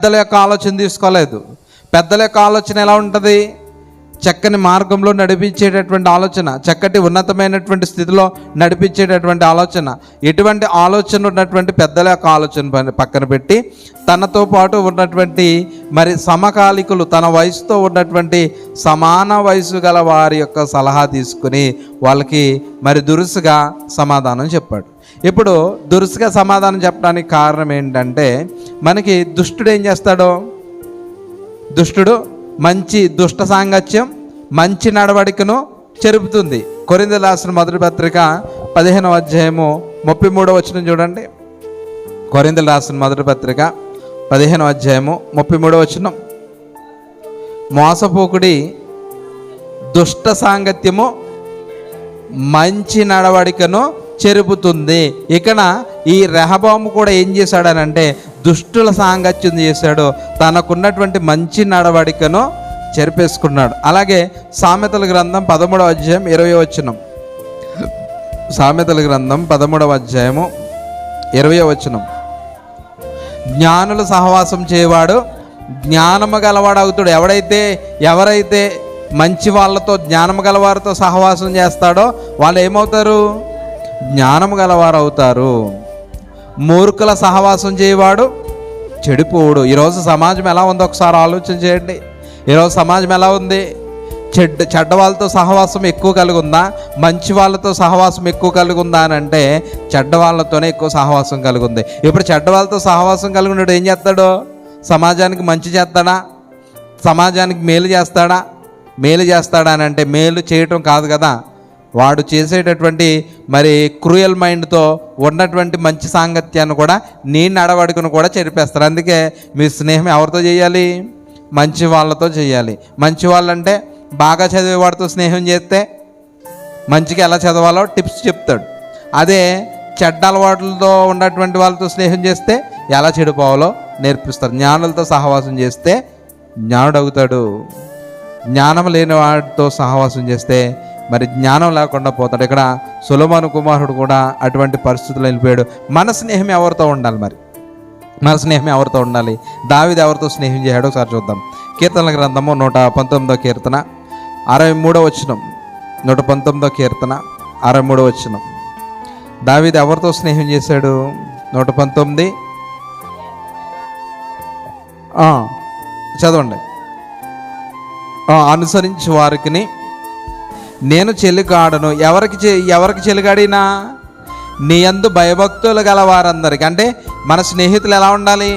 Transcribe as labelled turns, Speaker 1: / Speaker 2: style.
Speaker 1: పెద్దల యొక్క ఆలోచన తీసుకోలేదు. పెద్దల యొక్క ఆలోచన ఎలా ఉంటుంది? చక్కని మార్గంలో నడిపించేటటువంటి ఆలోచన, చక్కటి ఉన్నతమైనటువంటి స్థితిలో నడిపించేటటువంటి ఆలోచన. ఎటువంటి ఆలోచన ఉన్నటువంటి పెద్దల యొక్క ఆలోచన పక్కన పెట్టి తనతో పాటు ఉన్నటువంటి మరి సమకాలికులు, తన వయసుతో ఉన్నటువంటి సమాన వయసు గల వారి యొక్క సలహా తీసుకుని వాళ్ళకి మరి దురుసుగా సమాధానం చెప్పాడు. ఇప్పుడు దురుసుగా సమాధానం చెప్పడానికి కారణం ఏంటంటే, మనకి దుష్టుడు ఏం చేస్తాడో, దుష్టుడు మంచి దుష్ట సాంగత్యం మంచి నడవడికను చెరుపుతుంది. కొరింథీయులకు రాసిన మొదటి పత్రిక 15వ అధ్యాయము 33వ వచనం చూడండి. కొరింథీయులకు రాసిన మొదటి పత్రిక 15వ అధ్యాయము 33వ వచనం. మోసపోకుడి, దుష్ట సాంగత్యము మంచి నడవడికను చెరుపుతుంది. ఇక్కడ ఈ రెహబాము కూడా ఏం చేశాడనంటే దుష్టుల సాంగత్యం చేశాడు, తనకున్నటువంటి మంచి నడవడికను చెరిపేసుకున్నాడు. అలాగే సామెతల గ్రంథం 13వ అధ్యాయం 20వ వచనం. సామెతల గ్రంథం 13వ అధ్యాయము 20వ వచనం. జ్ఞానుల సహవాసం చేయవాడు జ్ఞానము గలవాడు అవుతాడు. ఎవరైతే మంచి వాళ్ళతో, జ్ఞానము గలవారితో సహవాసం చేస్తాడో వాళ్ళు ఏమవుతారు? జ్ఞానము గలవారు అవుతారు. మూర్ఖుల సహవాసం చేయవాడు చెడిపోవుడు. ఈరోజు సమాజం ఎలా ఉందో ఒకసారి ఆలోచన చేయండి. ఈరోజు సమాజం ఎలా ఉంది? చెడ్డ వాళ్ళతో సహవాసం ఎక్కువ కలిగి ఉందా, మంచి వాళ్ళతో సహవాసం ఎక్కువ కలిగి ఉందా అని అంటే చెడ్డ వాళ్ళతోనే ఎక్కువ సహవాసం కలిగి ఉంది. ఇప్పుడు చెడ్డ వాళ్ళతో సహవాసం కలిగి ఉన్నాడు ఏం చేస్తాడు? సమాజానికి మంచి చేస్తాడా? సమాజానికి మేలు చేస్తాడా? మేలు చేస్తాడా అని అంటే మేలు చేయటం కాదు కదా, వాడు చేసేటటువంటి మరి క్రూయల్ మైండ్తో ఉన్నటువంటి మంచి సాంగత్యాన్ని కూడా, నీ నడవడికను కూడా చెరిపేస్తారు. అందుకే మీ స్నేహం ఎవరితో చేయాలి? మంచి వాళ్ళతో చేయాలి. మంచి వాళ్ళంటే బాగా చదివేవాడితో స్నేహం చేస్తే మంచిగా ఎలా చదవాలో టిప్స్ చెప్తాడు. అదే చెడ్డ అలవాట్లతో ఉన్నటువంటి వాళ్ళతో స్నేహం చేస్తే ఎలా చెడిపోవాలో నేర్పిస్తారు. జ్ఞానులతో సహవాసం చేస్తే జ్ఞానుడు అవుతాడు. జ్ఞానం లేని వాడితో సహవాసం చేస్తే మరి జ్ఞానం లేకుండా పోతాడు. ఇక్కడ సొలొమోను కుమారుడు కూడా అటువంటి పరిస్థితుల్లో వెళ్ళిపోయాడు. మన స్నేహం ఎవరితో ఉండాలి? మరి మన స్నేహం ఎవరితో ఉండాలి? దావీదు ఎవరితో స్నేహం చేశాడో ఒకసారి చూద్దాం. కీర్తనల గ్రంథము 119వ కీర్తన 63వ వచనం. 119వ కీర్తన 63వ వచనం. దావీదు ఎవరితో స్నేహం చేశాడు? 119 చదవండి. అనుసరించి వారికి నేను చెలికాడను. ఎవరికి చెలికాడినా? నీ యందు భయభక్తులు గల వారందరికీ. అంటే మన స్నేహితులు ఎలా ఉండాలి?